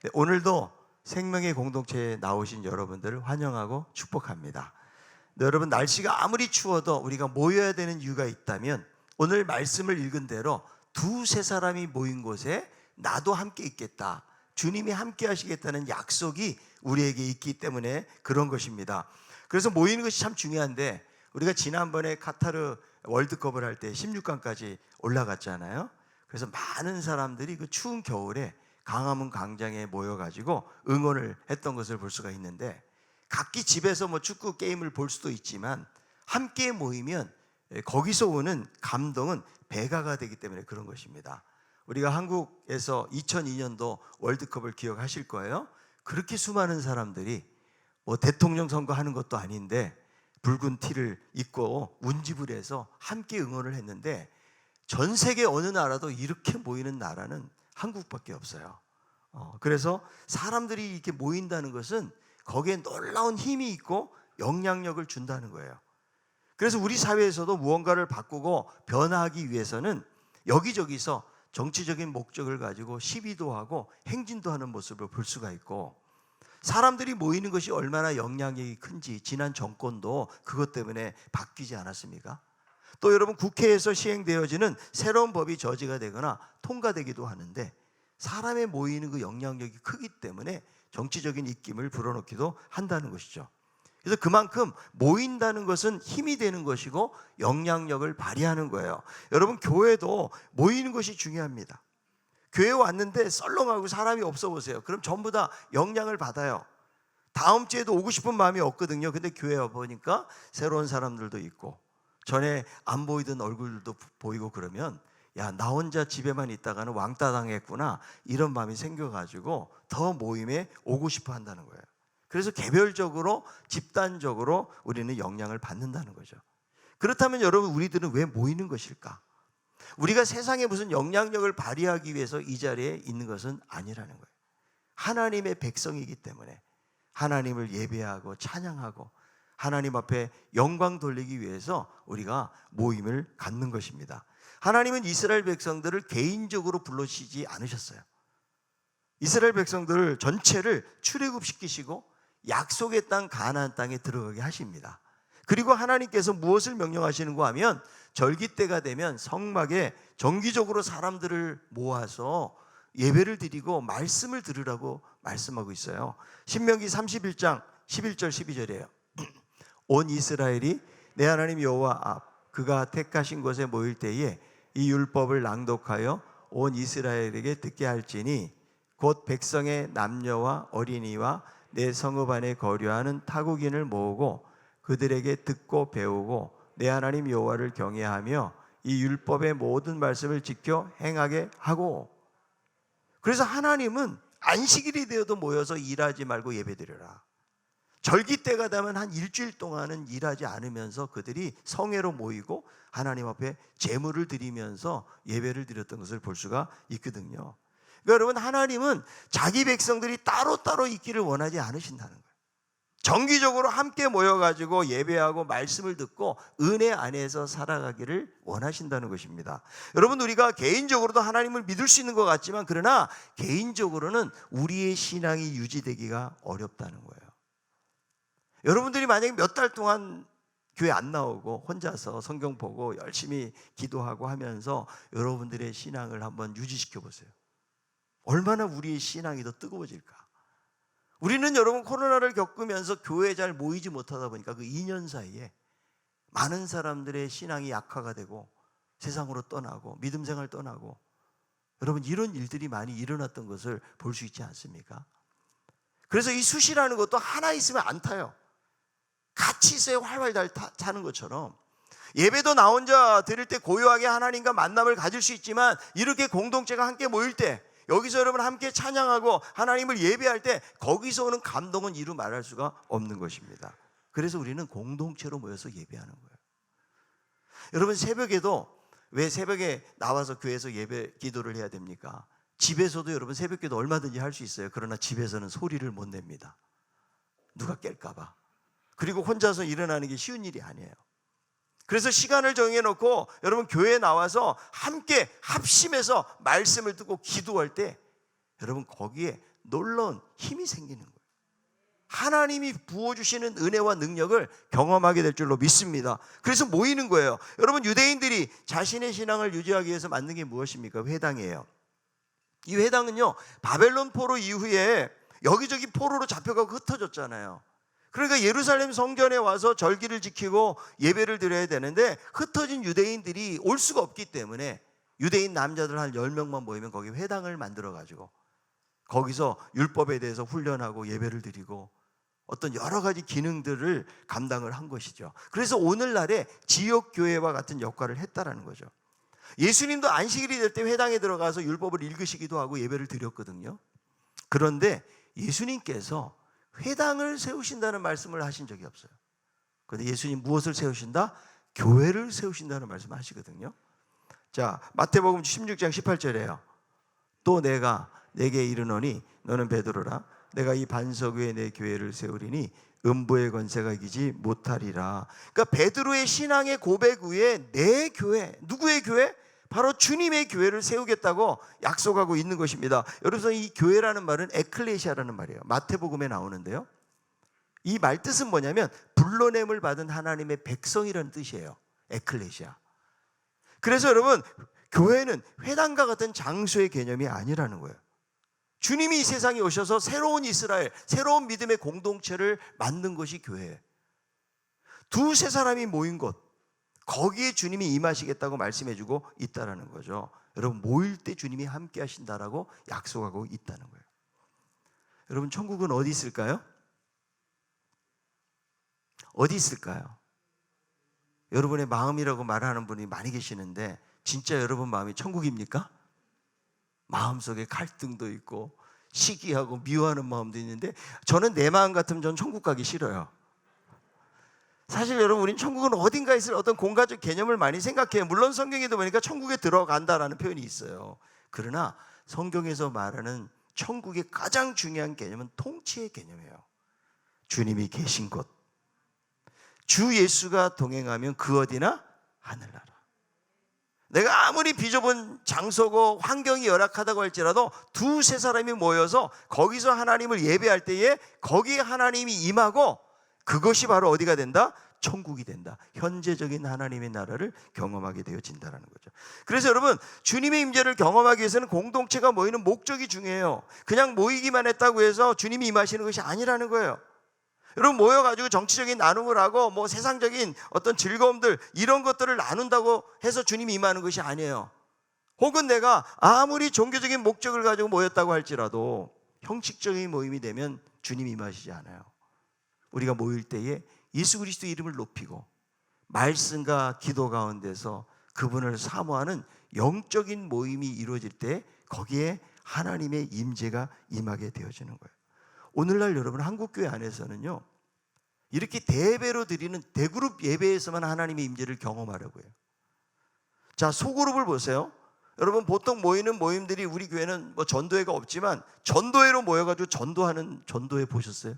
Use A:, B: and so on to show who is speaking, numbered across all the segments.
A: 네, 오늘도 생명의 공동체에 나오신 여러분들을 환영하고 축복합니다. 네, 여러분, 날씨가 아무리 추워도 우리가 모여야 되는 이유가 있다면 오늘 말씀을 읽은 대로 두세 사람이 모인 곳에 나도 함께 있겠다, 주님이 함께 하시겠다는 약속이 우리에게 있기 때문에 그런 것입니다. 그래서 모이는 것이 참 중요한데, 우리가 지난번에 카타르 월드컵을 할 때 16강까지 올라갔잖아요. 그래서 많은 사람들이 그 추운 겨울에 강화문 광장에 모여가지고 응원을 했던 것을 볼 수가 있는데, 각기 집에서 뭐 축구 게임을 볼 수도 있지만 함께 모이면 거기서 오는 감동은 배가가 되기 때문에 그런 것입니다. 우리가 한국에서 2002년도 월드컵을 기억하실 거예요. 그렇게 수많은 사람들이 뭐 대통령 선거하는 것도 아닌데 붉은 티를 입고 운집을 해서 함께 응원을 했는데, 전 세계 어느 나라도 이렇게 모이는 나라는 한국밖에 없어요. 그래서 사람들이 이렇게 모인다는 것은 거기에 놀라운 힘이 있고 영향력을 준다는 거예요. 그래서 우리 사회에서도 무언가를 바꾸고 변화하기 위해서는 여기저기서 정치적인 목적을 가지고 시위도 하고 행진도 하는 모습을 볼 수가 있고, 사람들이 모이는 것이 얼마나 영향력이 큰지 지난 정권도 그것 때문에 바뀌지 않았습니까? 또 여러분, 국회에서 시행되어지는 새로운 법이 저지가 되거나 통과되기도 하는데 사람의 모이는 그 영향력이 크기 때문에 정치적인 입김을 불어넣기도 한다는 것이죠. 그래서 그만큼 모인다는 것은 힘이 되는 것이고 영향력을 발휘하는 거예요. 여러분, 교회도 모이는 것이 중요합니다. 교회에 왔는데 썰렁하고 사람이 없어 보세요. 그럼 전부 다 영향을 받아요. 다음 주에도 오고 싶은 마음이 없거든요. 근데 교회에 와보니까 새로운 사람들도 있고 전에 안 보이던 얼굴들도 보이고 그러면, 야, 나 혼자 집에만 있다가는 왕따 당했구나, 이런 마음이 생겨가지고 더 모임에 오고 싶어 한다는 거예요. 그래서 개별적으로 집단적으로 우리는 영향을 받는다는 거죠. 그렇다면 여러분, 우리들은 왜 모이는 것일까? 우리가 세상에 무슨 영향력을 발휘하기 위해서 이 자리에 있는 것은 아니라는 거예요. 하나님의 백성이기 때문에 하나님을 예배하고 찬양하고 하나님 앞에 영광 돌리기 위해서 우리가 모임을 갖는 것입니다. 하나님은 이스라엘 백성들을 개인적으로 불러주시지 않으셨어요. 이스라엘 백성들 전체를 출애굽시키시고 약속의 땅 가나안 땅에 들어가게 하십니다. 그리고 하나님께서 무엇을 명령하시는가 하면, 절기 때가 되면 성막에 정기적으로 사람들을 모아서 예배를 드리고 말씀을 들으라고 말씀하고 있어요. 신명기 31장 11절 12절이에요. 온 이스라엘이 내 하나님 여호와 앞 그가 택하신 곳에 모일 때에 이 율법을 낭독하여 온 이스라엘에게 듣게 할지니, 곧 백성의 남녀와 어린이와 내 성읍 안에 거류하는 타국인을 모으고 그들에게 듣고 배우고 내 하나님 여호와를 경외하며 이 율법의 모든 말씀을 지켜 행하게 하고. 그래서 하나님은 안식일이 되어도 모여서 일하지 말고 예배드려라. 절기 때가 되면 한 일주일 동안은 일하지 않으면서 그들이 성회로 모이고 하나님 앞에 제물을 드리면서 예배를 드렸던 것을 볼 수가 있거든요. 그러니까 여러분, 하나님은 자기 백성들이 따로따로 있기를 원하지 않으신다는 거예요. 정기적으로 함께 모여가지고 예배하고 말씀을 듣고 은혜 안에서 살아가기를 원하신다는 것입니다. 여러분, 우리가 개인적으로도 하나님을 믿을 수 있는 것 같지만, 그러나 개인적으로는 우리의 신앙이 유지되기가 어렵다는 거예요. 여러분들이 만약에 몇 달 동안 교회 안 나오고 혼자서 성경 보고 열심히 기도하고 하면서 여러분들의 신앙을 한번 유지시켜 보세요. 얼마나 우리의 신앙이 더 뜨거워질까? 우리는 여러분, 코로나를 겪으면서 교회에 잘 모이지 못하다 보니까 그 2년 사이에 많은 사람들의 신앙이 약화가 되고 세상으로 떠나고 믿음 생활 떠나고, 여러분, 이런 일들이 많이 일어났던 것을 볼 수 있지 않습니까? 그래서 이 숫이라는 것도 하나 있으면 안 타요. 같이 있어야 활활 잘 타는 것처럼, 예배도 나 혼자 드릴 때 고요하게 하나님과 만남을 가질 수 있지만, 이렇게 공동체가 함께 모일 때, 여기서 여러분 함께 찬양하고 하나님을 예배할 때 거기서 오는 감동은 이루 말할 수가 없는 것입니다. 그래서 우리는 공동체로 모여서 예배하는 거예요. 여러분, 새벽에도 왜 새벽에 나와서 교회에서 예배 기도를 해야 됩니까? 집에서도 여러분 새벽기도 얼마든지 할 수 있어요. 그러나 집에서는 소리를 못 냅니다. 누가 깰까 봐. 그리고 혼자서 일어나는 게 쉬운 일이 아니에요. 그래서 시간을 정해놓고 여러분 교회에 나와서 함께 합심해서 말씀을 듣고 기도할 때, 여러분 거기에 놀라운 힘이 생기는 거예요. 하나님이 부어주시는 은혜와 능력을 경험하게 될 줄로 믿습니다. 그래서 모이는 거예요. 여러분, 유대인들이 자신의 신앙을 유지하기 위해서 만든 게 무엇입니까? 회당이에요. 이 회당은요, 바벨론 포로 이후에 여기저기 포로로 잡혀가고 흩어졌잖아요. 그러니까 예루살렘 성전에 와서 절기를 지키고 예배를 드려야 되는데 흩어진 유대인들이 올 수가 없기 때문에 유대인 남자들 한 10명만 모이면 거기 회당을 만들어가지고 거기서 율법에 대해서 훈련하고 예배를 드리고 어떤 여러 가지 기능들을 감당을 한 것이죠. 그래서 오늘날의 지역교회와 같은 역할을 했다라는 거죠. 예수님도 안식일이 될 때 회당에 들어가서 율법을 읽으시기도 하고 예배를 드렸거든요. 그런데 예수님께서 회당을 세우신다는 말씀을 하신 적이 없어요. 그런데 예수님 무엇을 세우신다? 교회를 세우신다는 말씀을 하시거든요. 자, 마태복음 16장 18절에요. 또 내가 내게 이르노니 너는 베드로라. 내가 이 반석 위에 내 교회를 세우리니 음부의 권세가 이기지 못하리라. 그러니까 베드로의 신앙의 고백 위에 내 교회, 누구의 교회? 바로 주님의 교회를 세우겠다고 약속하고 있는 것입니다. 여러분, 이 교회라는 말은 에클레시아라는 말이에요. 마태복음에 나오는데요. 이 말 뜻은 뭐냐면 불러냄을 받은 하나님의 백성이라는 뜻이에요. 에클레시아. 그래서 여러분, 교회는 회당과 같은 장소의 개념이 아니라는 거예요. 주님이 이 세상에 오셔서 새로운 이스라엘, 새로운 믿음의 공동체를 만든 것이 교회예요. 두세 사람이 모인 곳, 거기에 주님이 임하시겠다고 말씀해주고 있다는 거죠. 여러분, 모일 때 주님이 함께 하신다라고 약속하고 있다는 거예요. 여러분, 천국은 어디 있을까요? 어디 있을까요? 여러분의 마음이라고 말하는 분이 많이 계시는데 진짜 여러분 마음이 천국입니까? 마음속에 갈등도 있고 시기하고 미워하는 마음도 있는데 저는 내 마음 같으면 전 천국 가기 싫어요. 사실 여러분, 우린 천국은 어딘가 있을 어떤 공간적 개념을 많이 생각해요. 물론 성경에도 보니까 천국에 들어간다라는 표현이 있어요. 그러나 성경에서 말하는 천국의 가장 중요한 개념은 통치의 개념이에요. 주님이 계신 곳, 주 예수가 동행하면 그 어디나 하늘나라. 내가 아무리 비좁은 장소고 환경이 열악하다고 할지라도 두세 사람이 모여서 거기서 하나님을 예배할 때에 거기에 하나님이 임하고 그것이 바로 어디가 된다? 천국이 된다. 현재적인 하나님의 나라를 경험하게 되어진다는 거죠. 그래서 여러분, 주님의 임재를 경험하기 위해서는 공동체가 모이는 목적이 중요해요. 그냥 모이기만 했다고 해서 주님이 임하시는 것이 아니라는 거예요. 여러분, 모여가지고 정치적인 나눔을 하고 뭐 세상적인 어떤 즐거움들 이런 것들을 나눈다고 해서 주님이 임하는 것이 아니에요. 혹은 내가 아무리 종교적인 목적을 가지고 모였다고 할지라도 형식적인 모임이 되면 주님이 임하시지 않아요. 우리가 모일 때에 예수 그리스도 이름을 높이고 말씀과 기도 가운데서 그분을 사모하는 영적인 모임이 이루어질 때 거기에 하나님의 임재가 임하게 되어지는 거예요. 오늘날 여러분, 한국교회 안에서는요, 이렇게 대배로 드리는 대그룹 예배에서만 하나님의 임재를 경험하려고 해요. 자, 소그룹을 보세요. 여러분, 보통 모이는 모임들이 우리 교회는 뭐 전도회가 없지만 전도회로 모여가지고 전도하는 전도회 보셨어요?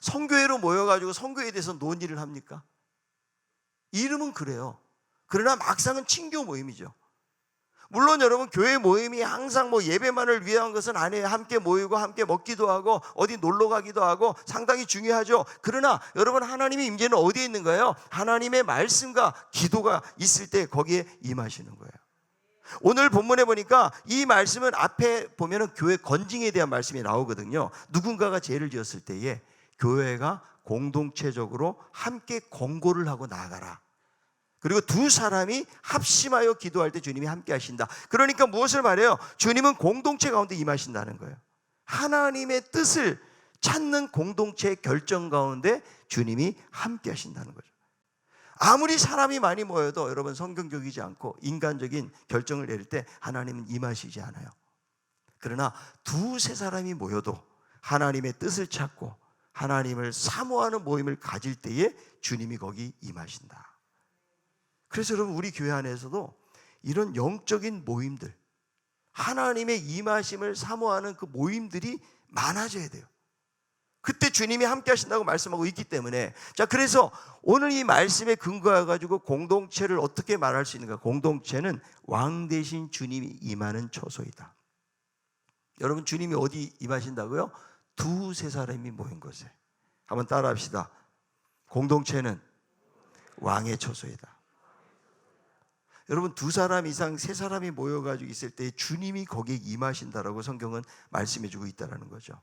A: 선교회로 모여가지고 선교회에 대해서 논의를 합니까? 이름은 그래요. 그러나 막상은 친교 모임이죠. 물론 여러분, 교회 모임이 항상 뭐 예배만을 위한 것은 아니에요. 함께 모이고 함께 먹기도 하고 어디 놀러 가기도 하고 상당히 중요하죠. 그러나 여러분, 하나님의 임재는 어디에 있는 거예요? 하나님의 말씀과 기도가 있을 때 거기에 임하시는 거예요. 오늘 본문에 보니까 이 말씀은 앞에 보면은 교회 건징에 대한 말씀이 나오거든요. 누군가가 죄를 지었을 때에 교회가 공동체적으로 함께 권고를 하고 나아가라. 그리고 두 사람이 합심하여 기도할 때 주님이 함께 하신다. 그러니까 무엇을 말해요? 주님은 공동체 가운데 임하신다는 거예요. 하나님의 뜻을 찾는 공동체의 결정 가운데 주님이 함께 하신다는 거죠. 아무리 사람이 많이 모여도 여러분, 성경적이지 않고 인간적인 결정을 내릴 때 하나님은 임하시지 않아요. 그러나 두세 사람이 모여도 하나님의 뜻을 찾고 하나님을 사모하는 모임을 가질 때에 주님이 거기 임하신다. 그래서 여러분, 우리 교회 안에서도 이런 영적인 모임들, 하나님의 임하심을 사모하는 그 모임들이 많아져야 돼요. 그때 주님이 함께 하신다고 말씀하고 있기 때문에, 자, 그래서 오늘 이 말씀에 근거해 가지고 공동체를 어떻게 말할 수 있는가? 공동체는 왕 대신 주님이 임하는 처소이다. 여러분, 주님이 어디 임하신다고요? 두세 사람이 모인 곳에. 한번 따라 합시다. 공동체는 왕의 처소이다. 여러분, 두 사람 이상 세 사람이 모여가지고 있을 때 주님이 거기에 임하신다라고 성경은 말씀해주고 있다는 거죠.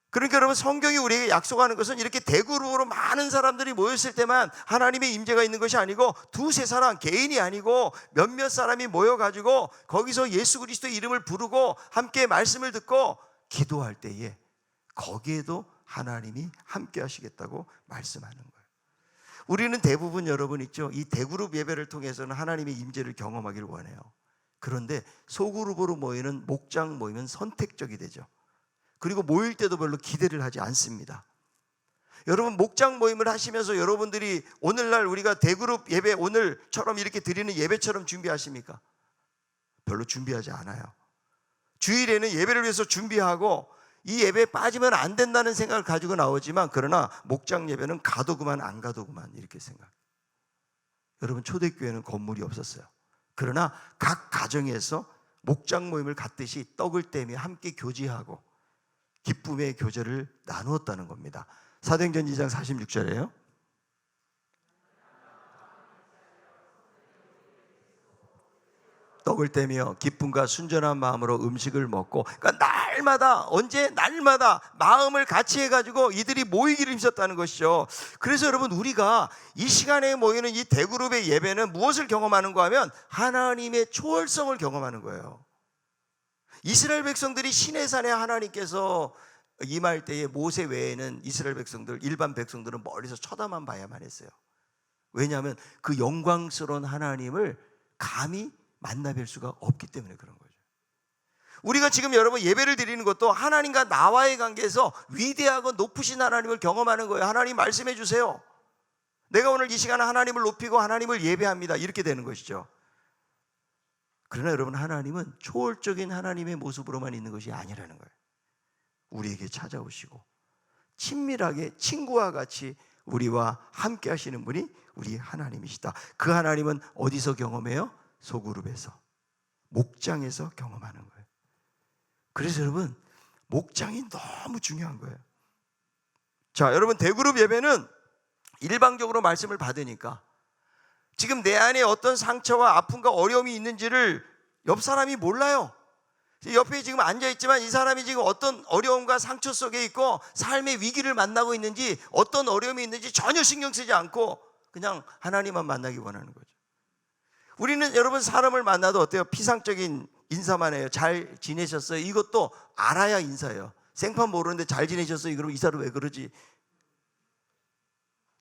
A: 그러니까 여러분, 성경이 우리에게 약속하는 것은 이렇게 대그룹으로 많은 사람들이 모였을 때만 하나님의 임재가 있는 것이 아니고 두세 사람, 개인이 아니고 몇몇 사람이 모여가지고 거기서 예수 그리스도의 이름을 부르고 함께 말씀을 듣고 기도할 때에 거기에도 하나님이 함께 하시겠다고 말씀하는 거예요. 우리는 대부분 여러분 있죠, 이 대그룹 예배를 통해서는 하나님의 임재를 경험하기를 원해요. 그런데 소그룹으로 모이는 목장 모임은 선택적이 되죠. 그리고 모일 때도 별로 기대를 하지 않습니다. 여러분, 목장 모임을 하시면서 여러분들이 오늘날 우리가 대그룹 예배 오늘처럼 이렇게 드리는 예배처럼 준비하십니까? 별로 준비하지 않아요. 주일에는 예배를 위해서 준비하고 이 예배에 빠지면 안 된다는 생각을 가지고 나오지만, 그러나 목장 예배는 가도 그만 안 가도 그만 이렇게 생각해요. 여러분, 초대교회는 건물이 없었어요. 그러나 각 가정에서 목장 모임을 갖듯이 떡을 떼며 함께 교제하고 기쁨의 교제를 나누었다는 겁니다. 사도행전 2장 46절이에요. 떡을 떼며 기쁨과 순전한 마음으로 음식을 먹고, 그러니까 날마다 마음을 같이 해가지고 이들이 모이기를 힘썼다는 것이죠. 그래서 여러분, 우리가 이 시간에 모이는 이 대그룹의 예배는 무엇을 경험하는가 하면 하나님의 초월성을 경험하는 거예요. 이스라엘 백성들이 시내산에 하나님께서 임할 때에 모세 외에는 이스라엘 백성들, 일반 백성들은 멀리서 쳐다만 봐야만 했어요. 왜냐하면 그 영광스러운 하나님을 감히 만나뵐 수가 없기 때문에 그런 거죠. 우리가 지금 여러분 예배를 드리는 것도 하나님과 나와의 관계에서 위대하고 높으신 하나님을 경험하는 거예요. 하나님 말씀해 주세요. 내가 오늘 이 시간에 하나님을 높이고 하나님을 예배합니다. 이렇게 되는 것이죠. 그러나 여러분, 하나님은 초월적인 하나님의 모습으로만 있는 것이 아니라는 거예요. 우리에게 찾아오시고 친밀하게 친구와 같이 우리와 함께 하시는 분이 우리 하나님이시다. 그 하나님은 어디서 경험해요? 소그룹에서, 목장에서 경험하는 거예요. 그래서 여러분, 목장이 너무 중요한 거예요. 자, 여러분, 대그룹 예배는 일방적으로 말씀을 받으니까 지금 내 안에 어떤 상처와 아픔과 어려움이 있는지를 옆 사람이 몰라요. 옆에 지금 앉아있지만 이 사람이 지금 어떤 어려움과 상처 속에 있고 삶의 위기를 만나고 있는지, 어떤 어려움이 있는지 전혀 신경 쓰지 않고 그냥 하나님만 만나기 원하는 거죠. 우리는 여러분, 사람을 만나도 어때요? 피상적인 인사만 해요. 잘 지내셨어요? 이것도 알아야 인사예요. 생판 모르는데 잘 지내셨어요? 그러면 이 사람 왜 그러지?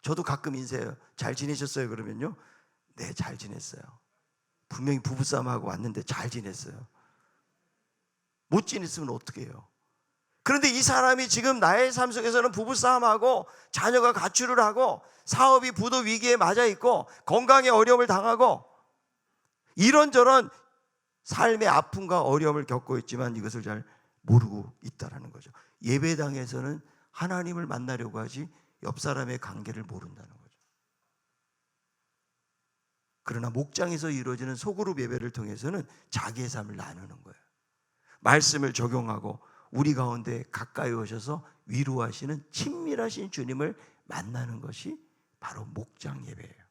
A: 저도 가끔 인사해요. 잘 지내셨어요? 그러면요, 네, 잘 지냈어요. 분명히 부부싸움하고 왔는데 잘 지냈어요. 못 지냈으면 어떻게 해요? 그런데 이 사람이 지금 나의 삶 속에서는 부부싸움하고 자녀가 가출을 하고 사업이 부도 위기에 맞아 있고 건강에 어려움을 당하고 이런저런 삶의 아픔과 어려움을 겪고 있지만 이것을 잘 모르고 있다는 거죠. 예배당에서는 하나님을 만나려고 하지 옆 사람의 관계를 모른다는 거죠. 그러나 목장에서 이루어지는 소그룹 예배를 통해서는 자기의 삶을 나누는 거예요. 말씀을 적용하고 우리 가운데 가까이 오셔서 위로하시는 친밀하신 주님을 만나는 것이 바로 목장 예배예요.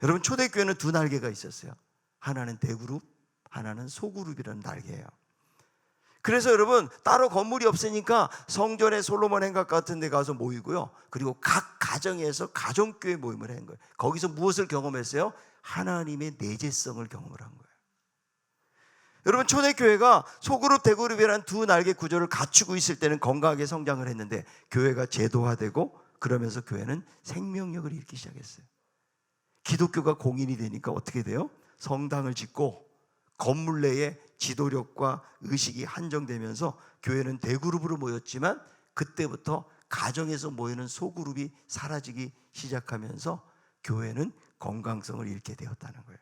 A: 여러분, 초대교회는 두 날개가 있었어요. 하나는 대그룹, 하나는 소그룹이라는 날개예요. 그래서 여러분, 따로 건물이 없으니까 성전의 솔로몬 행각 같은 데 가서 모이고요, 그리고 각 가정에서 가정교회 모임을 한 거예요. 거기서 무엇을 경험했어요? 하나님의 내재성을 경험을 한 거예요. 여러분, 초대교회가 소그룹, 대그룹이라는 두 날개 구조를 갖추고 있을 때는 건강하게 성장을 했는데, 교회가 제도화되고 그러면서 교회는 생명력을 잃기 시작했어요. 기독교가 공인이 되니까 어떻게 돼요? 성당을 짓고 건물 내에 지도력과 의식이 한정되면서 교회는 대그룹으로 모였지만 그때부터 가정에서 모이는 소그룹이 사라지기 시작하면서 교회는 건강성을 잃게 되었다는 거예요.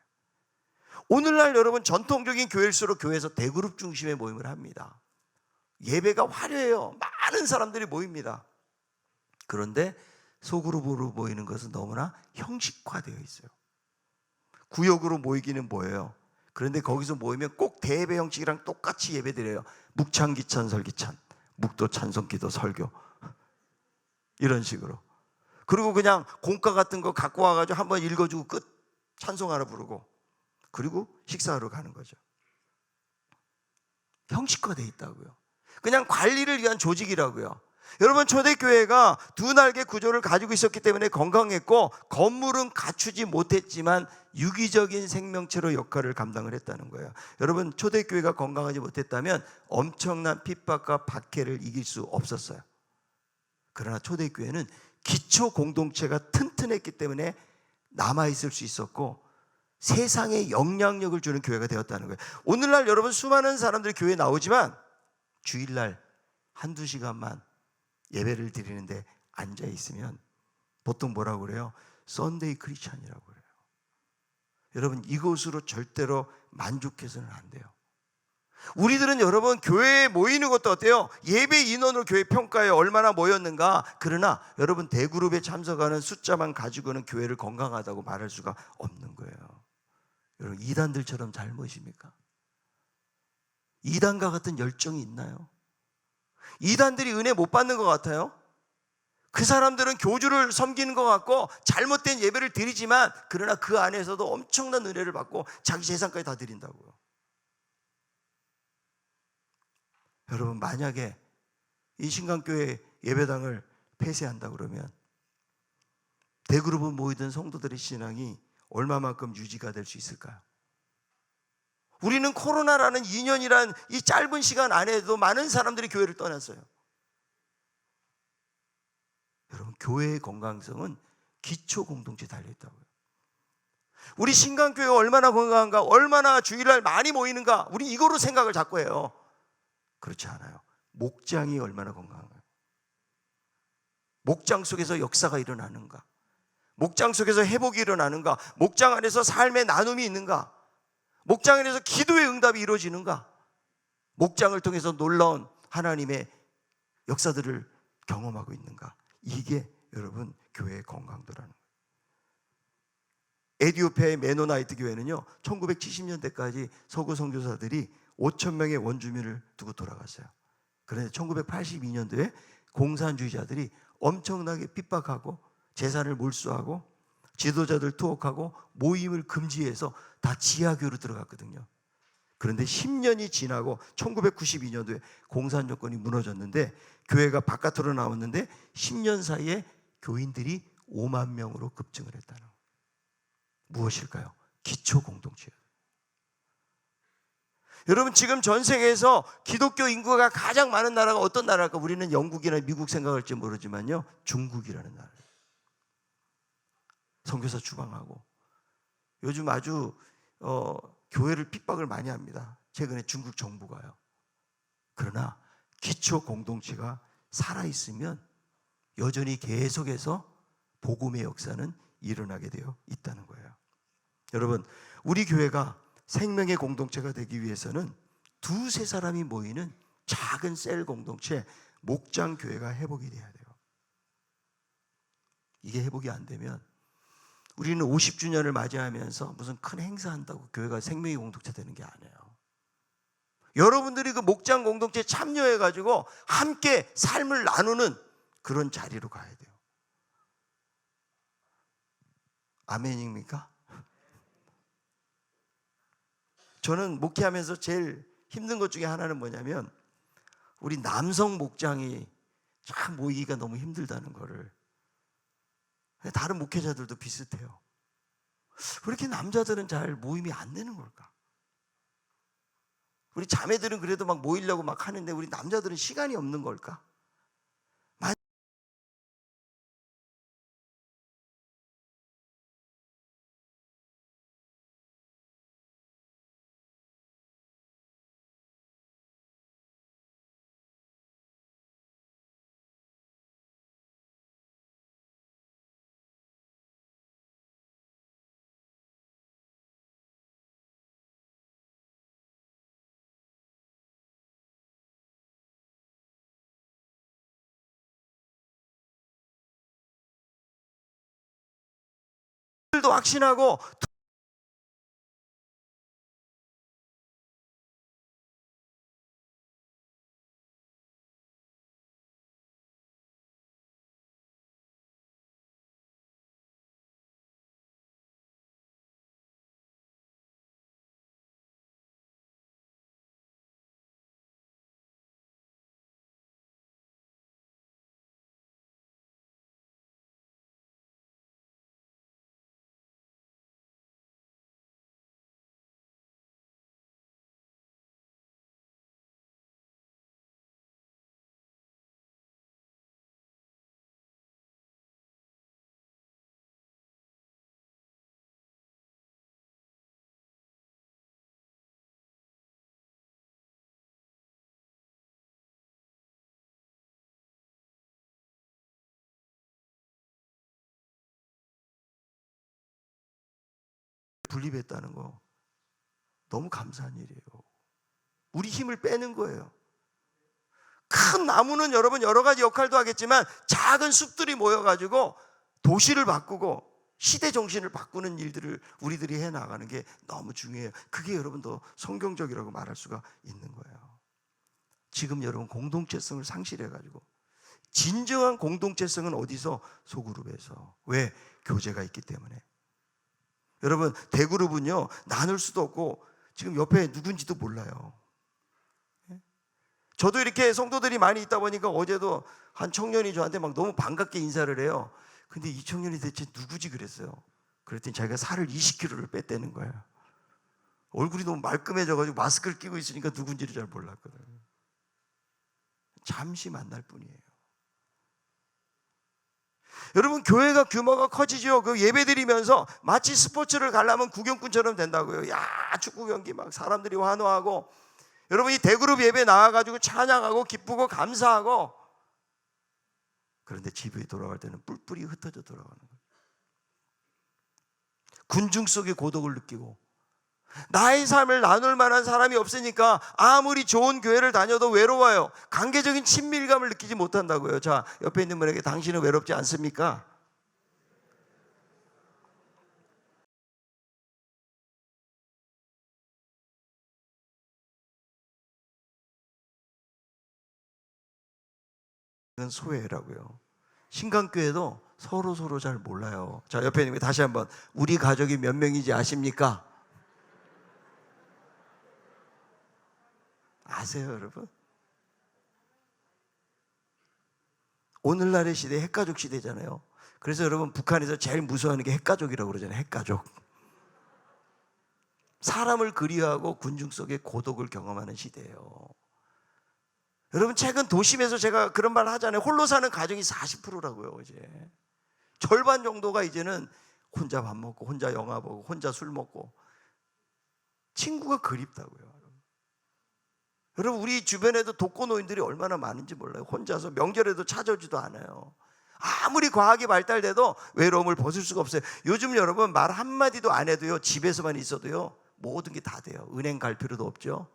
A: 오늘날 여러분, 전통적인 교회일수록 교회에서 대그룹 중심의 모임을 합니다. 예배가 화려해요. 많은 사람들이 모입니다. 그런데 소그룹으로 모이는 것은 너무나 형식화되어 있어요. 구역으로 모이기는 뭐예요? 그런데 거기서 모이면 꼭 대예배 형식이랑 똑같이 예배드려요. 묵창기찬 설기찬, 묵도 찬송 기도 설교, 이런 식으로. 그리고 그냥 공과 같은 거 갖고 와가지고 한번 읽어주고 끝. 찬송 하나 부르고, 그리고 식사하러 가는 거죠. 형식화되어 있다고요. 그냥 관리를 위한 조직이라고요. 여러분, 초대교회가 두 날개 구조를 가지고 있었기 때문에 건강했고, 건물은 갖추지 못했지만 유기적인 생명체로 역할을 감당을 했다는 거예요. 여러분, 초대교회가 건강하지 못했다면 엄청난 핍박과 박해를 이길 수 없었어요. 그러나 초대교회는 기초 공동체가 튼튼했기 때문에 남아있을 수 있었고, 세상에 영향력을 주는 교회가 되었다는 거예요. 오늘날 여러분, 수많은 사람들이 교회에 나오지만 주일날 한두 시간만 예배를 드리는데 앉아 있으면 보통 뭐라고 그래요? 썬데이 크리스찬이라고 그래요. 여러분, 이것으로 절대로 만족해서는 안 돼요. 우리들은 여러분, 교회에 모이는 것도 어때요? 예배 인원으로 교회 평가해요. 얼마나 모였는가. 그러나 여러분, 대그룹에 참석하는 숫자만 가지고는 교회를 건강하다고 말할 수가 없는 거예요. 여러분, 이단들처럼 잘못입니까? 이단과 같은 열정이 있나요? 이단들이 은혜 못 받는 것 같아요? 그 사람들은 교주를 섬기는 것 같고 잘못된 예배를 드리지만, 그러나 그 안에서도 엄청난 은혜를 받고 자기 재산까지 다 드린다고요. 여러분, 만약에 이 신강교회 예배당을 폐쇄한다 그러면 대그룹은 모이던 성도들의 신앙이 얼마만큼 유지가 될 수 있을까요? 우리는 코로나라는 2년이란 이 짧은 시간 안에도 많은 사람들이 교회를 떠났어요. 여러분, 교회의 건강성은 기초 공동체에 달려있다고요. 우리 신강교회가 얼마나 건강한가, 얼마나 주일날 많이 모이는가, 우리 이거로 생각을 자꾸 해요. 그렇지 않아요. 목장이 얼마나 건강한가, 목장 속에서 역사가 일어나는가, 목장 속에서 회복이 일어나는가, 목장 안에서 삶의 나눔이 있는가, 목장 안에서 기도의 응답이 이루어지는가, 목장을 통해서 놀라운 하나님의 역사들을 경험하고 있는가. 이게 여러분, 교회의 건강도라는 거예요. 에티오피아의 메노나이트 교회는요, 1970년대까지 서구 선교사들이 5천 명의 원주민을 두고 돌아갔어요. 그런데 1982년도에 공산주의자들이 엄청나게 핍박하고 재산을 몰수하고 지도자들 투옥하고 모임을 금지해서 다 지하교로 들어갔거든요. 그런데 10년이 지나고 1992년도에 공산 정권이 무너졌는데 교회가 바깥으로 나왔는데 10년 사이에 교인들이 5만 명으로 급증을 했다는 거예요. 무엇일까요? 기초 공동체예요. 여러분, 지금 전 세계에서 기독교 인구가 가장 많은 나라가 어떤 나라일까? 우리는 영국이나 미국 생각할지 모르지만요, 중국이라는 나라예요. 선교사 추방하고 요즘 아주 교회를 핍박을 많이 합니다. 최근에 중국 정부가요. 그러나 기초 공동체가 살아있으면 여전히 계속해서 복음의 역사는 일어나게 되어 있다는 거예요. 여러분, 우리 교회가 생명의 공동체가 되기 위해서는 두세 사람이 모이는 작은 셀 공동체, 목장 교회가 회복이 돼야 돼요. 이게 회복이 안 되면 우리는 50주년을 맞이하면서 무슨 큰 행사한다고 교회가 생명의 공동체 되는 게 아니에요. 여러분들이 그 목장 공동체에 참여해가지고 함께 삶을 나누는 그런 자리로 가야 돼요. 아멘입니까? 저는 목회하면서 제일 힘든 것 중에 하나는 뭐냐면, 우리 남성 목장이 참 모이기가 너무 힘들다는 거를. 다른 목회자들도 비슷해요. 왜 이렇게 남자들은 잘 모임이 안 되는 걸까? 우리 자매들은 그래도 막 모이려고 막 하는데 우리 남자들은 시간이 없는 걸까? 도 확신하고 분립했다는 거 너무 감사한 일이에요. 우리 힘을 빼는 거예요. 큰 나무는 여러분 여러 가지 역할도 하겠지만 작은 숲들이 모여가지고 도시를 바꾸고 시대 정신을 바꾸는 일들을 우리들이 해나가는 게 너무 중요해요. 그게 여러분도 성경적이라고 말할 수가 있는 거예요. 지금 여러분 공동체성을 상실해가지고, 진정한 공동체성은 어디서? 소그룹에서. 왜? 교제가 있기 때문에. 여러분 대그룹은요 나눌 수도 없고 지금 옆에 누군지도 몰라요. 저도 이렇게 성도들이 많이 있다 보니까 어제도 한 청년이 저한테 막 너무 반갑게 인사를 해요. 근데 이 청년이 대체 누구지 그랬어요. 그랬더니 자기가 살을 20kg를 뺐다는 거예요. 얼굴이 너무 말끔해져가지고 마스크를 끼고 있으니까 누군지를 잘 몰랐거든요. 잠시 만날 뿐이에요. 여러분 교회가 규모가 커지죠. 그 예배 드리면서 마치 스포츠를 가려면 구경꾼처럼 된다고요. 야, 축구 경기 막 사람들이 환호하고, 여러분 이 대그룹 예배 나와가지고 찬양하고 기쁘고 감사하고, 그런데 집에 돌아갈 때는 뿔뿔이 흩어져 돌아가는 거예요. 군중 속의 고독을 느끼고, 나의 삶을 나눌 만한 사람이 없으니까 아무리 좋은 교회를 다녀도 외로워요. 관계적인 친밀감을 느끼지 못한다고요. 자, 옆에 있는 분에게 당신은 외롭지 않습니까? 이건 소외라고요. 신강교회도 서로 잘 몰라요. 자, 옆에 있는 분 다시 한번, 우리 가족이 몇 명인지 아십니까? 아세요, 여러분? 오늘날의 시대 핵가족 시대잖아요. 그래서 여러분 북한에서 제일 무서워하는 게 핵가족이라고 그러잖아요. 핵가족. 사람을 그리워하고 군중 속의 고독을 경험하는 시대예요. 여러분 최근 도심에서 제가 그런 말 하잖아요. 홀로 사는 가정이 40%라고요. 이제 절반 정도가 이제는 혼자 밥 먹고 혼자 영화 보고 혼자 술 먹고, 친구가 그립다고요. 여러분 우리 주변에도 독거노인들이 얼마나 많은지 몰라요. 혼자서 명절에도 찾아오지도 않아요. 아무리 과학이 발달돼도 외로움을 벗을 수가 없어요. 요즘 여러분 말 한마디도 안 해도요, 집에서만 있어도요 모든 게 다 돼요. 은행 갈 필요도 없죠.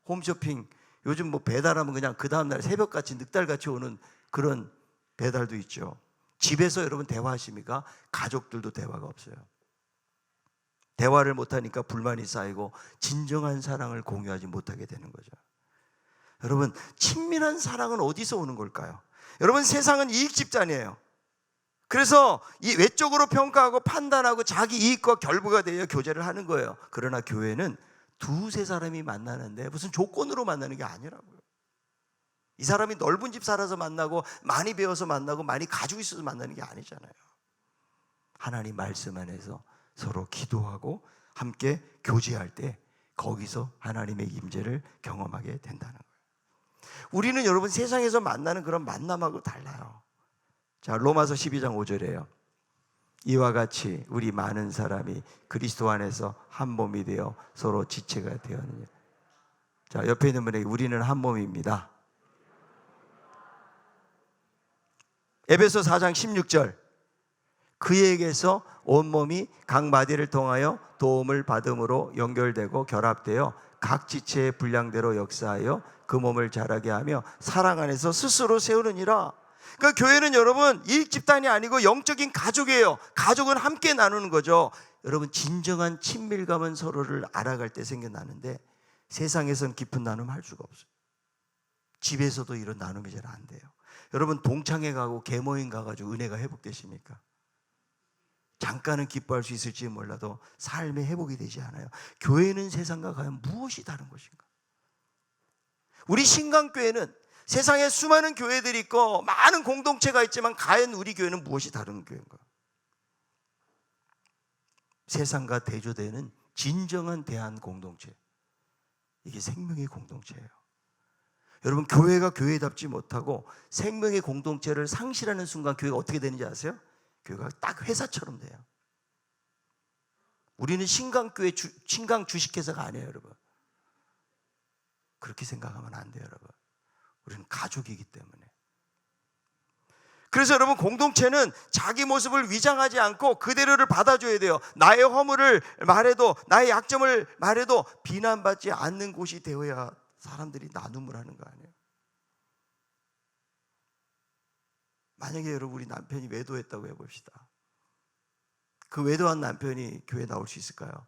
A: 홈쇼핑 요즘 뭐 배달하면 그냥 그 다음날 새벽같이 늑달같이 오는 그런 배달도 있죠. 집에서 여러분 대화하십니까? 가족들도 대화가 없어요. 대화를 못하니까 불만이 쌓이고 진정한 사랑을 공유하지 못하게 되는 거죠. 여러분 친밀한 사랑은 어디서 오는 걸까요? 여러분 세상은 이익 집단이에요. 그래서 이 외적으로 평가하고 판단하고 자기 이익과 결부가 되어 교제를 하는 거예요. 그러나 교회는 두세 사람이 만나는데 무슨 조건으로 만나는 게 아니라고요. 이 사람이 넓은 집 살아서 만나고 많이 배워서 만나고 많이 가지고 있어서 만나는 게 아니잖아요. 하나님 말씀 안에서 서로 기도하고 함께 교제할 때 거기서 하나님의 임재를 경험하게 된다는 거예요. 우리는 여러분 세상에서 만나는 그런 만남하고 달라요. 자, 로마서 12장 5절이에요. 이와 같이 우리 많은 사람이 그리스도 안에서 한 몸이 되어 서로 지체가 되었느냐. 자, 옆에 있는 분에게 우리는 한 몸입니다. 에베소 4장 16절, 그에게서 온몸이 각 마디를 통하여 도움을 받음으로 연결되고 결합되어 각 지체의 분량대로 역사하여 그 몸을 자라게 하며 사랑 안에서 스스로 세우느니라. 그러니까 교회는 여러분 이익 집단이 아니고 영적인 가족이에요. 가족은 함께 나누는 거죠. 여러분 진정한 친밀감은 서로를 알아갈 때 생겨나는데 세상에서는 깊은 나눔 할 수가 없어요. 집에서도 이런 나눔이 잘 안 돼요. 여러분 동창회 가고 계모임 가가지고 은혜가 회복되십니까? 잠깐은 기뻐할 수 있을지 몰라도 삶의 회복이 되지 않아요. 교회는 세상과 과연 무엇이 다른 것인가? 우리 신강교회는 세상에 수많은 교회들이 있고 많은 공동체가 있지만 과연 우리 교회는 무엇이 다른 교회인가? 세상과 대조되는 진정한 대한 공동체, 이게 생명의 공동체예요. 여러분 교회가 교회답지 못하고 생명의 공동체를 상실하는 순간 교회가 어떻게 되는지 아세요? 교회가 딱 회사처럼 돼요. 우리는 신강교회 신강 주식회사가 아니에요, 여러분. 그렇게 생각하면 안 돼요, 여러분. 우리는 가족이기 때문에. 그래서 여러분, 공동체는 자기 모습을 위장하지 않고 그대로를 받아줘야 돼요. 나의 허물을 말해도, 나의 약점을 말해도 비난받지 않는 곳이 되어야 사람들이 나눔을 하는 거 아니에요. 만약에 여러분, 우리 남편이 외도했다고 해봅시다. 그 외도한 남편이 교회에 나올 수 있을까요?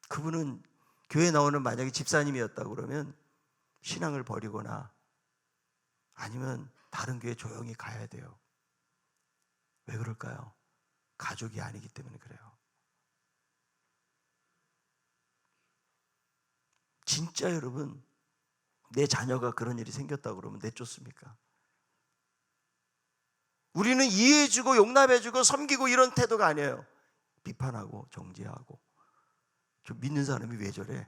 A: 그분은 교회에 나오는 만약에 집사님이었다 그러면 신앙을 버리거나 아니면 다른 교회 조용히 가야 돼요. 왜 그럴까요? 가족이 아니기 때문에 그래요. 진짜 여러분, 내 자녀가 그런 일이 생겼다 그러면 내쫓습니까? 우리는 이해해주고 용납해주고 섬기고 이런 태도가 아니에요. 비판하고 정죄하고. 좀 믿는 사람이 왜 저래?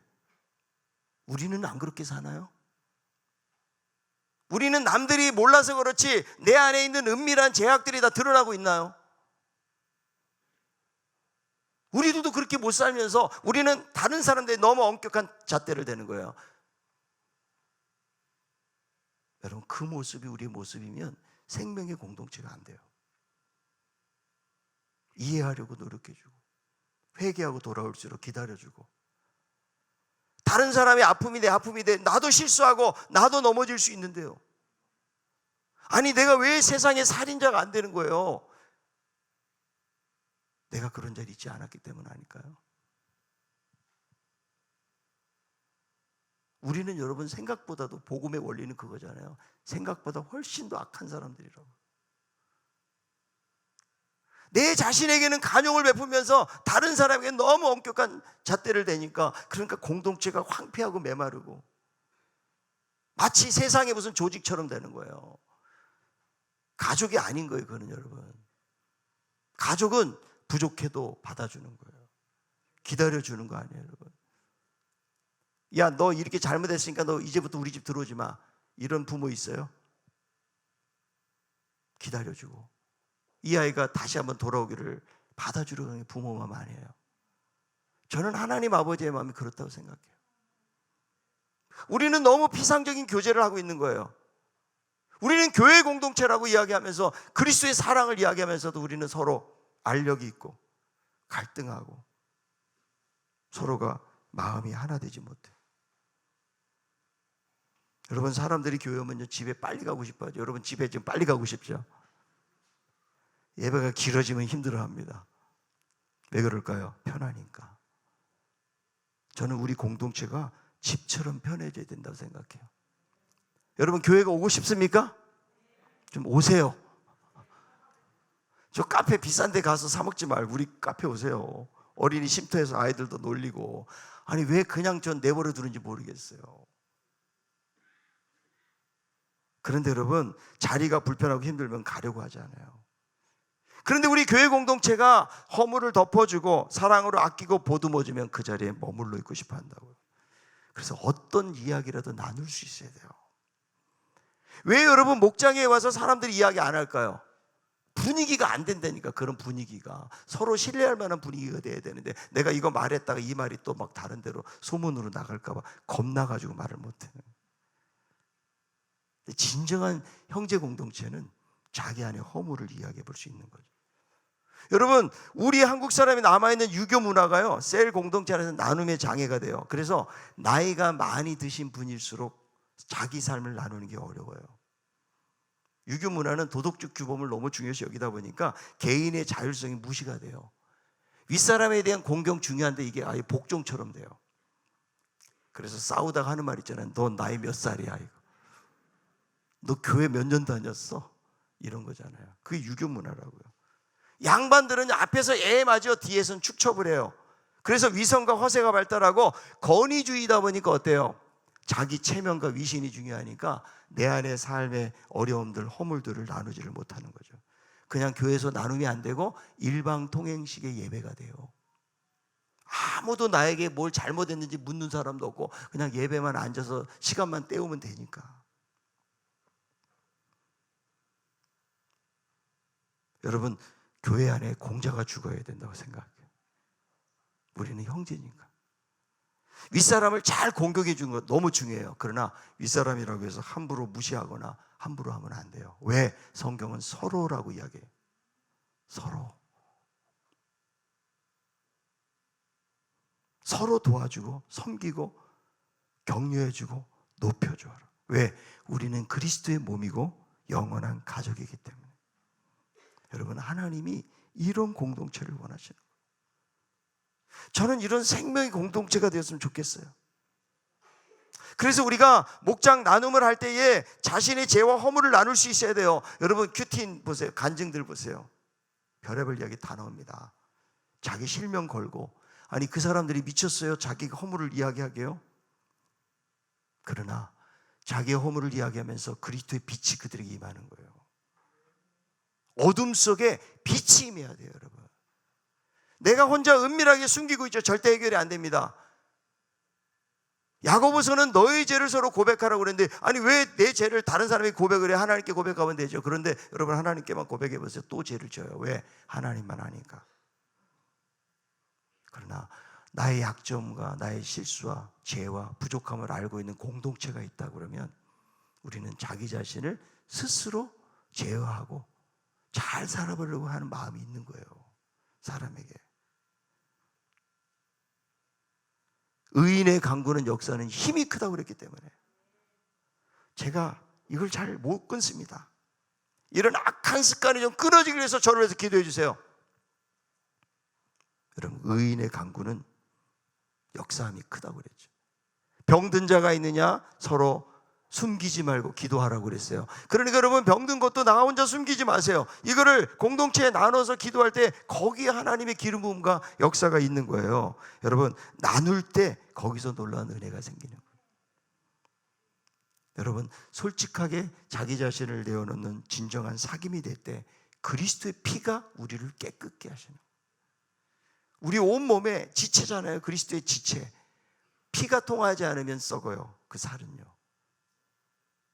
A: 우리는 안 그렇게 사나요? 우리는 남들이 몰라서 그렇지 내 안에 있는 은밀한 죄악들이 다 드러나고 있나요? 우리들도 그렇게 못 살면서 우리는 다른 사람들이 너무 엄격한 잣대를 대는 거예요. 여러분, 그 모습이 우리의 모습이면 생명의 공동체가 안 돼요. 이해하려고 노력해주고 회개하고 돌아올수록 기다려주고, 다른 사람의 아픔이 내 아픔이 돼. 나도 실수하고 나도 넘어질 수 있는데요. 아니, 내가 왜 세상에 살인자가 안 되는 거예요? 내가 그런 자리 있지 않았기 때문 아닐까요? 우리는 여러분, 생각보다도 복음의 원리는 그거잖아요. 생각보다 훨씬 더 악한 사람들이라고. 내 자신에게는 간용을 베풀면서 다른 사람에게 너무 엄격한 잣대를 대니까, 그러니까 공동체가 황폐하고 메마르고 마치 세상의 무슨 조직처럼 되는 거예요. 가족이 아닌 거예요, 그거는 여러분. 가족은 부족해도 받아주는 거예요. 기다려주는 거 아니에요, 여러분. 야, 너 이렇게 잘못했으니까 너 이제부터 우리 집 들어오지 마. 이런 부모 있어요? 기다려주고 이 아이가 다시 한번 돌아오기를 받아주려는 게 부모 마음 아니에요. 저는 하나님 아버지의 마음이 그렇다고 생각해요. 우리는 너무 피상적인 교제를 하고 있는 거예요. 우리는 교회 공동체라고 이야기하면서 그리스도의 사랑을 이야기하면서도 우리는 서로 알력이 있고 갈등하고 서로가 마음이 하나 되지 못해. 여러분, 사람들이 교회 오면요, 집에 빨리 가고 싶어요. 여러분, 집에 지금 빨리 가고 싶죠? 예배가 길어지면 힘들어합니다. 왜 그럴까요? 편하니까. 저는 우리 공동체가 집처럼 편해져야 된다고 생각해요. 여러분, 교회가 오고 싶습니까? 좀 오세요. 저 카페 비싼 데 가서 사 먹지 말고 우리 카페 오세요. 어린이 쉼터에서 아이들도 놀리고. 아니, 왜 그냥 전 내버려 두는지 모르겠어요. 그런데 여러분, 자리가 불편하고 힘들면 가려고 하잖아요. 그런데 우리 교회 공동체가 허물을 덮어주고 사랑으로 아끼고 보듬어주면 그 자리에 머물러 있고 싶어 한다고요. 그래서 어떤 이야기라도 나눌 수 있어야 돼요. 왜 여러분, 목장에 와서 사람들이 이야기 안 할까요? 분위기가 안 된다니까. 그런 분위기가 서로 신뢰할 만한 분위기가 돼야 되는데, 내가 이거 말했다가 이 말이 또 막 다른 데로 소문으로 나갈까 봐 겁나가지고 말을 못해요. 진정한 형제 공동체는 자기 안에 허물을 이야기해 볼 수 있는 거죠. 여러분, 우리 한국 사람이 남아있는 유교 문화가요, 셀 공동체 안에서 나눔의 장애가 돼요. 그래서 나이가 많이 드신 분일수록 자기 삶을 나누는 게 어려워요. 유교 문화는 도덕적 규범을 너무 중요시 여기다 보니까 개인의 자율성이 무시가 돼요. 윗사람에 대한 공경 중요한데 이게 아예 복종처럼 돼요. 그래서 싸우다가 하는 말 있잖아요. 너 나이 몇 살이야 이거. 너 교회 몇 년 다녔어? 이런 거잖아요. 그게 유교 문화라고요. 양반들은 앞에서 애 맞아 뒤에서는 축첩을 해요. 그래서 위선과 허세가 발달하고 권위주의다 보니까 어때요? 자기 체면과 위신이 중요하니까 내 안의 삶의 어려움들, 허물들을 나누지를 못하는 거죠. 그냥 교회에서 나눔이 안 되고 일방통행식의 예배가 돼요. 아무도 나에게 뭘 잘못했는지 묻는 사람도 없고 그냥 예배만 앉아서 시간만 때우면 되니까. 여러분, 교회 안에 공자가 죽어야 된다고 생각해요. 우리는 형제니까. 윗사람을 잘 공격해 주는 것 너무 중요해요. 그러나 윗사람이라고 해서 함부로 무시하거나 함부로 하면 안 돼요. 왜? 성경은 서로라고 이야기해요. 서로 도와주고 섬기고 격려해주고 높여줘라. 왜? 우리는 그리스도의 몸이고 영원한 가족이기 때문에. 여러분, 하나님이 이런 공동체를 원하시는 거예요. 저는 이런 생명의 공동체가 되었으면 좋겠어요. 그래서 우리가 목장 나눔을 할 때에 자신의 죄와 허물을 나눌 수 있어야 돼요. 여러분, 큐틴 보세요. 간증들 보세요. 별의별 이야기 다 나옵니다. 자기 실명 걸고, 아니 그 사람들이 미쳤어요. 자기 허물을 이야기하게요. 그러나 자기의 허물을 이야기하면서 그리스도의 빛이 그들에게 임하는 거예요. 어둠 속에 빛이 임해야 돼요, 여러분. 내가 혼자 은밀하게 숨기고 있죠. 절대 해결이 안 됩니다. 야고보서는 너의 죄를 서로 고백하라고 그랬는데, 아니 왜 내 죄를 다른 사람이 고백을 해? 하나님께 고백하면 되죠. 그런데 여러분, 하나님께만 고백해 보세요. 또 죄를 져요. 왜? 하나님만 아니까. 그러나 나의 약점과 나의 실수와 죄와 부족함을 알고 있는 공동체가 있다 그러면 우리는 자기 자신을 스스로 제어하고 잘 살아보려고 하는 마음이 있는 거예요. 사람에게. 의인의 강구는 역사는 힘이 크다고 그랬기 때문에 제가 이걸 잘 못 끊습니다. 이런 악한 습관이 좀 끊어지기 위해서 저를 위해서 기도해 주세요. 여러분, 의인의 강구는 역사함이 크다고 그랬죠. 병든 자가 있느냐? 서로 숨기지 말고 기도하라고 그랬어요. 그러니까 여러분, 병든 것도 나 혼자 숨기지 마세요. 이거를 공동체에 나눠서 기도할 때 거기에 하나님의 기름 부음과 역사가 있는 거예요. 여러분, 나눌 때 거기서 놀라운 은혜가 생기는 거예요. 여러분, 솔직하게 자기 자신을 내어놓는 진정한 사귐이 될 때 그리스도의 피가 우리를 깨끗게 하시는 거예요. 우리 온몸에 지체잖아요. 그리스도의 지체. 피가 통하지 않으면 썩어요. 그 살은요.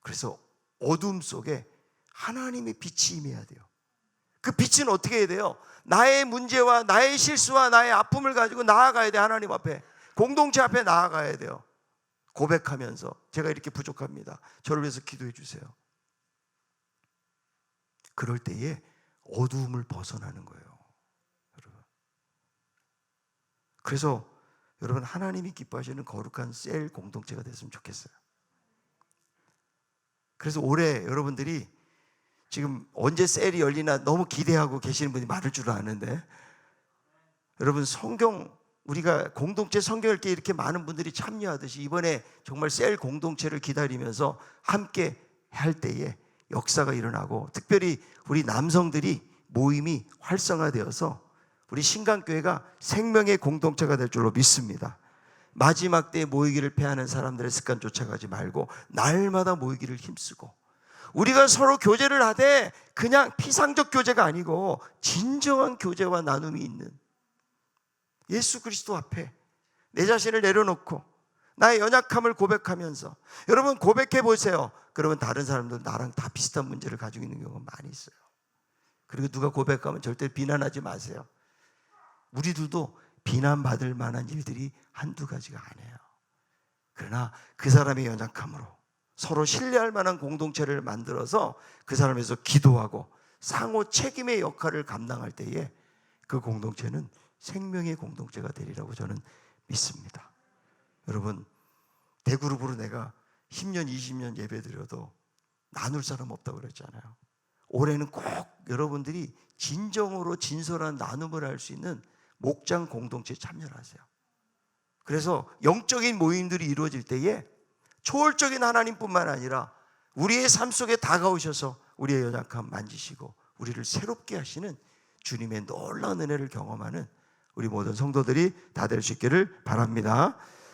A: 그래서 어둠 속에 하나님의 빛이 임해야 돼요. 그 빛은 어떻게 해야 돼요? 나의 문제와 나의 실수와 나의 아픔을 가지고 나아가야 돼. 하나님 앞에, 공동체 앞에 나아가야 돼요. 고백하면서 제가 이렇게 부족합니다. 저를 위해서 기도해 주세요. 그럴 때에 어두움을 벗어나는 거예요. 그래서 여러분, 하나님이 기뻐하시는 거룩한 셀 공동체가 됐으면 좋겠어요. 그래서 올해 여러분들이 지금 언제 셀이 열리나 너무 기대하고 계시는 분이 많을 줄 아는데, 여러분, 성경, 우리가 공동체 성경 읽기에 이렇게 많은 분들이 참여하듯이 이번에 정말 셀 공동체를 기다리면서 함께 할 때에 역사가 일어나고, 특별히 우리 남성들이 모임이 활성화되어서 우리 신강교회가 생명의 공동체가 될 줄로 믿습니다. 마지막 때에 모이기를 패하는 사람들의 습관 쫓아가지 말고 날마다 모이기를 힘쓰고, 우리가 서로 교제를 하되 그냥 피상적 교제가 아니고 진정한 교제와 나눔이 있는, 예수 그리스도 앞에 내 자신을 내려놓고 나의 연약함을 고백하면서, 여러분 고백해 보세요. 그러면 다른 사람도 나랑 다 비슷한 문제를 가지고 있는 경우가 많이 있어요. 그리고 누가 고백하면 절대 비난하지 마세요. 우리들도 비난받을 만한 일들이 한두 가지가 아니에요. 그러나 그 사람의 연약함으로 서로 신뢰할 만한 공동체를 만들어서 그 사람에서 기도하고 상호 책임의 역할을 감당할 때에 그 공동체는 생명의 공동체가 되리라고 저는 믿습니다. 여러분, 대그룹으로 내가 10년, 20년 예배 드려도 나눌 사람 없다고 그랬잖아요. 올해는 꼭 여러분들이 진정으로 진솔한 나눔을 할 수 있는 목장 공동체에 참여를 하세요. 그래서 영적인 모임들이 이루어질 때에 초월적인 하나님뿐만 아니라 우리의 삶 속에 다가오셔서 우리의 연약함 만지시고 우리를 새롭게 하시는 주님의 놀라운 은혜를 경험하는 우리 모든 성도들이 다 될 수 있기를 바랍니다.